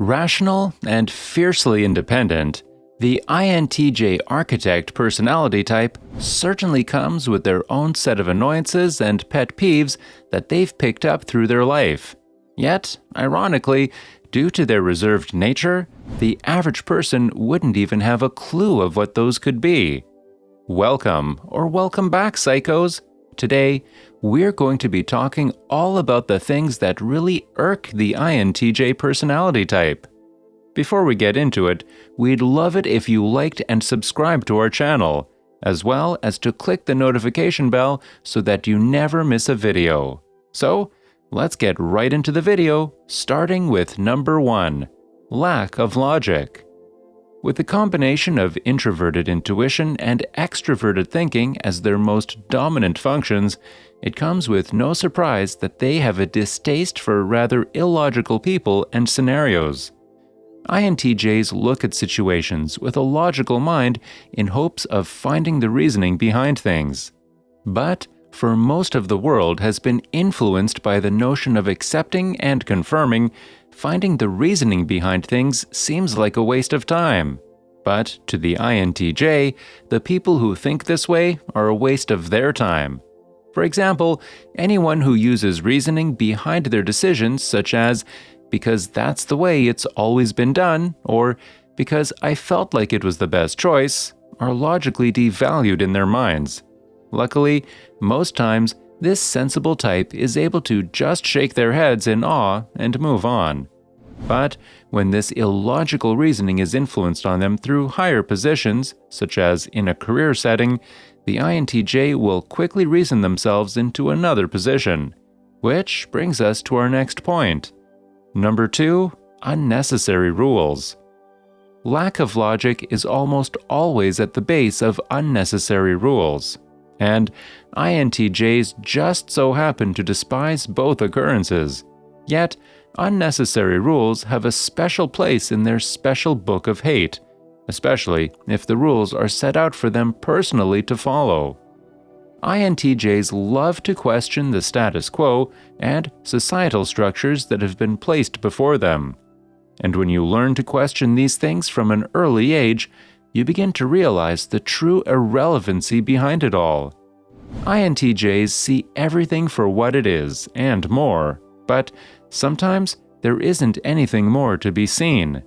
Rational and fiercely independent, the INTJ architect personality type certainly comes with their own set of annoyances and pet peeves that they've picked up through their life. Yet, ironically, due to their reserved nature, the average person wouldn't even have a clue of what those could be. Welcome, or welcome back, psychos! Today, we're going to be talking all about the things that really irk the INTJ personality type. Before we get into it, we'd love it if you liked and subscribed to our channel, as well as to click the notification bell so that you never miss a video. So, let's get right into the video, starting with number 1, lack of logic. With the combination of introverted intuition and extroverted thinking as their most dominant functions, it comes with no surprise that they have a distaste for rather illogical people and scenarios. INTJs look at situations with a logical mind in hopes of finding the reasoning behind things. But for most of the world has been influenced by the notion of accepting and confirming, finding the reasoning behind things seems like a waste of time. But to the INTJ, the people who think this way are a waste of their time. For example, anyone who uses reasoning behind their decisions, such as, because that's the way it's always been done, or because I felt like it was the best choice, are logically devalued in their minds. Luckily, most times, this sensible type is able to just shake their heads in awe and move on. But when this illogical reasoning is influenced on them through higher positions, such as in a career setting, the INTJ will quickly reason themselves into another position. Which brings us to our next point. Number 2, unnecessary rules. Lack of logic is almost always at the base of unnecessary rules. And INTJs just so happen to despise both occurrences. Yet, unnecessary rules have a special place in their special book of hate, especially if the rules are set out for them personally to follow. INTJs love to question the status quo and societal structures that have been placed before them. And when you learn to question these things from an early age, you begin to realize the true irrelevancy behind it all. INTJs see everything for what it is and more, but sometimes there isn't anything more to be seen.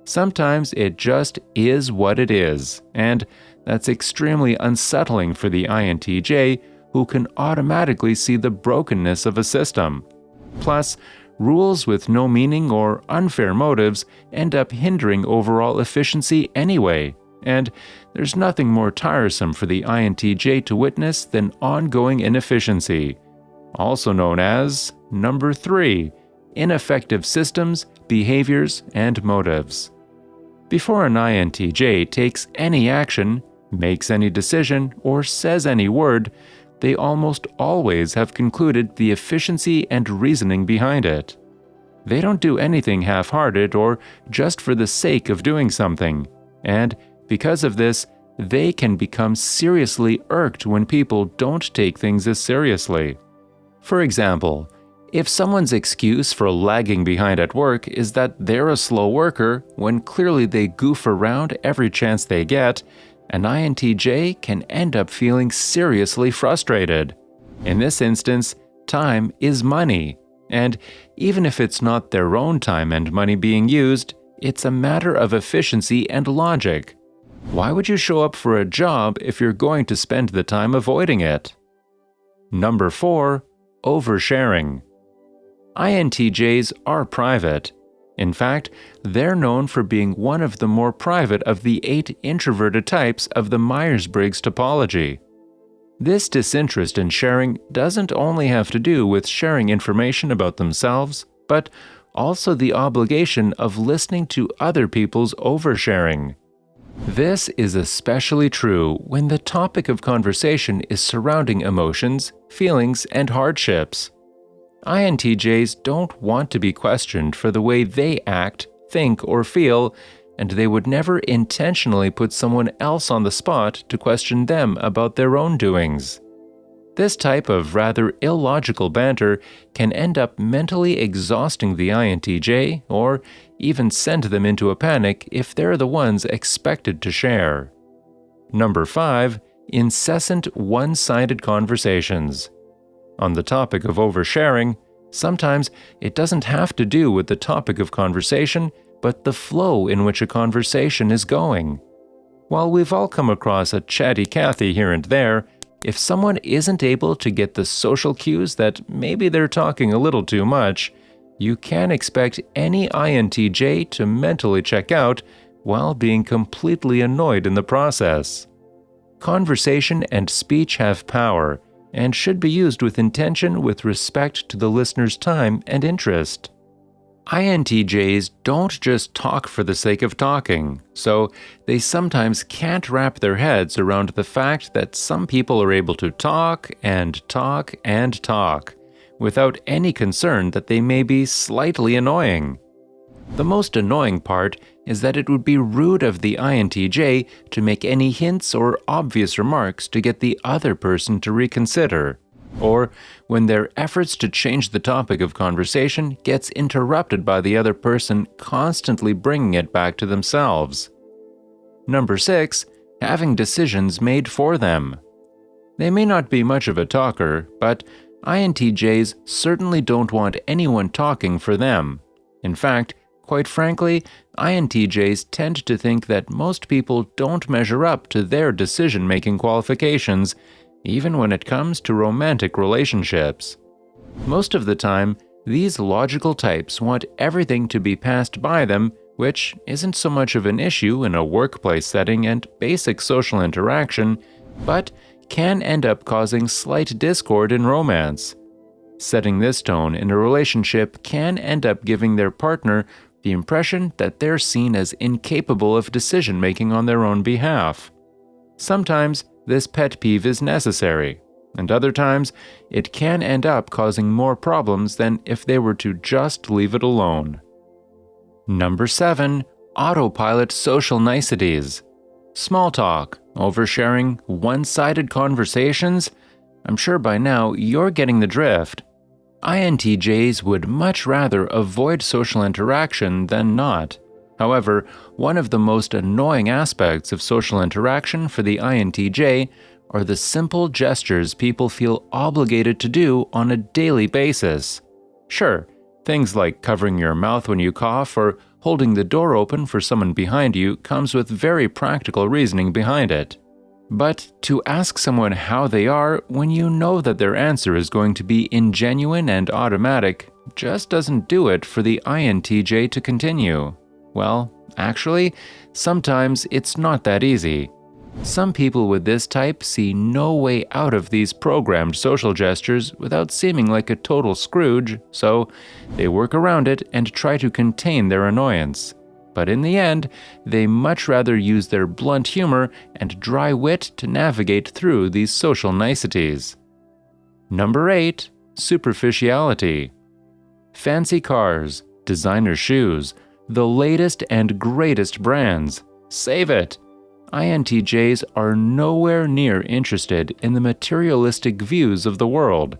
Sometimes it just is what it is, and that's extremely unsettling for the INTJ, who can automatically see the brokenness of a system. Plus, rules with no meaning or unfair motives end up hindering overall efficiency anyway, and there's nothing more tiresome for the INTJ to witness than ongoing inefficiency, also known as number 3, ineffective systems, behaviors, and motives. Before an INTJ takes any action, makes any decision, or says any word, they almost always have concluded the efficiency and reasoning behind it. They don't do anything half-hearted or just for the sake of doing something, and because of this, they can become seriously irked when people don't take things as seriously. For example, if someone's excuse for lagging behind at work is that they're a slow worker when clearly they goof around every chance they get, an INTJ can end up feeling seriously frustrated. In this instance, time is money, and even if it's not their own time and money being used, it's a matter of efficiency and logic. Why would you show up for a job if you're going to spend the time avoiding it? Number 4, oversharing. INTJs are private. In fact, they're known for being one of the more private of the 8 introverted types of the Myers-Briggs topology. This disinterest in sharing doesn't only have to do with sharing information about themselves, but also the obligation of listening to other people's oversharing. This is especially true when the topic of conversation is surrounding emotions, feelings, and hardships. INTJs don't want to be questioned for the way they act, think, or feel, and they would never intentionally put someone else on the spot to question them about their own doings. This type of rather illogical banter can end up mentally exhausting the INTJ or even send them into a panic if they're the ones expected to share. Number 5. Incessant one-sided conversations. On the topic of oversharing, sometimes it doesn't have to do with the topic of conversation, but the flow in which a conversation is going. While we've all come across a chatty Cathy here and there, if someone isn't able to get the social cues that maybe they're talking a little too much, you can expect any INTJ to mentally check out while being completely annoyed in the process. Conversation and speech have power and should be used with intention with respect to the listener's time and interest. INTJs don't just talk for the sake of talking, so they sometimes can't wrap their heads around the fact that some people are able to talk and talk and talk, without any concern that they may be slightly annoying. The most annoying part is that it would be rude of the INTJ to make any hints or obvious remarks to get the other person to reconsider, or when their efforts to change the topic of conversation gets interrupted by the other person constantly bringing it back to themselves. Number 6. Having decisions made for them. They may not be much of a talker, but INTJs certainly don't want anyone talking for them. In fact, quite frankly, INTJs tend to think that most people don't measure up to their decision-making qualifications, even when it comes to romantic relationships. Most of the time, these logical types want everything to be passed by them, which isn't so much of an issue in a workplace setting and basic social interaction, but can end up causing slight discord in romance. Setting this tone in a relationship can end up giving their partner the impression that they're seen as incapable of decision-making on their own behalf. Sometimes this pet peeve is necessary, and other times it can end up causing more problems than if they were to just leave it alone. Number 7. Autopilot social niceties. Small talk, oversharing, one-sided conversations. I'm sure by now you're getting the drift. INTJs would much rather avoid social interaction than not. However, one of the most annoying aspects of social interaction for the INTJ are the simple gestures people feel obligated to do on a daily basis. Sure, things like covering your mouth when you cough or holding the door open for someone behind you comes with very practical reasoning behind it. But to ask someone how they are when you know that their answer is going to be ingenuine and automatic just doesn't do it for the INTJ to continue. Well, actually, sometimes it's not that easy. Some people with this type see no way out of these programmed social gestures without seeming like a total Scrooge, so they work around it and try to contain their annoyance. But in the end, they much rather use their blunt humor and dry wit to navigate through these social niceties. Number 8. Superficiality. Fancy cars, designer shoes, the latest and greatest brands. Save it! INTJs are nowhere near interested in the materialistic views of the world.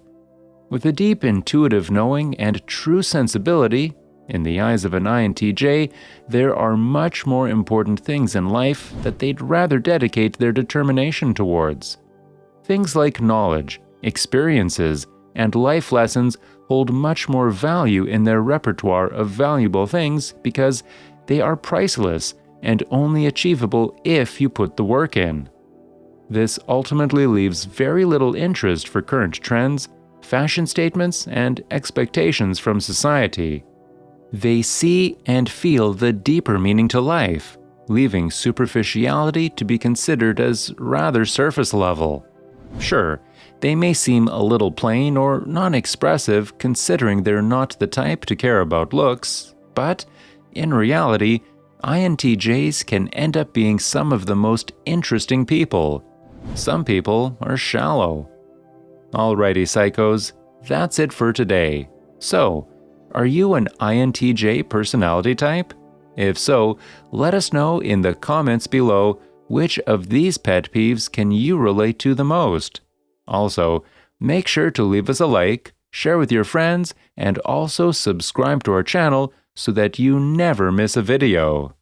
With a deep intuitive knowing and true sensibility, in the eyes of an INTJ, there are much more important things in life that they'd rather dedicate their determination towards. Things like knowledge, experiences, and life lessons hold much more value in their repertoire of valuable things because they are priceless and only achievable if you put the work in. This ultimately leaves very little interest for current trends, fashion statements, and expectations from society. They see and feel the deeper meaning to life, leaving superficiality to be considered as rather surface level. Sure, they may seem a little plain or non-expressive considering they're not the type to care about looks, but in reality, INTJs can end up being some of the most interesting people. Some people are shallow. Alrighty, psychos, that's it for today. So, are you an INTJ personality type? If so, let us know in the comments below which of these pet peeves can you relate to the most. Also, Make sure to leave us a like, share with your friends, and also subscribe to our channel so that you never miss a video.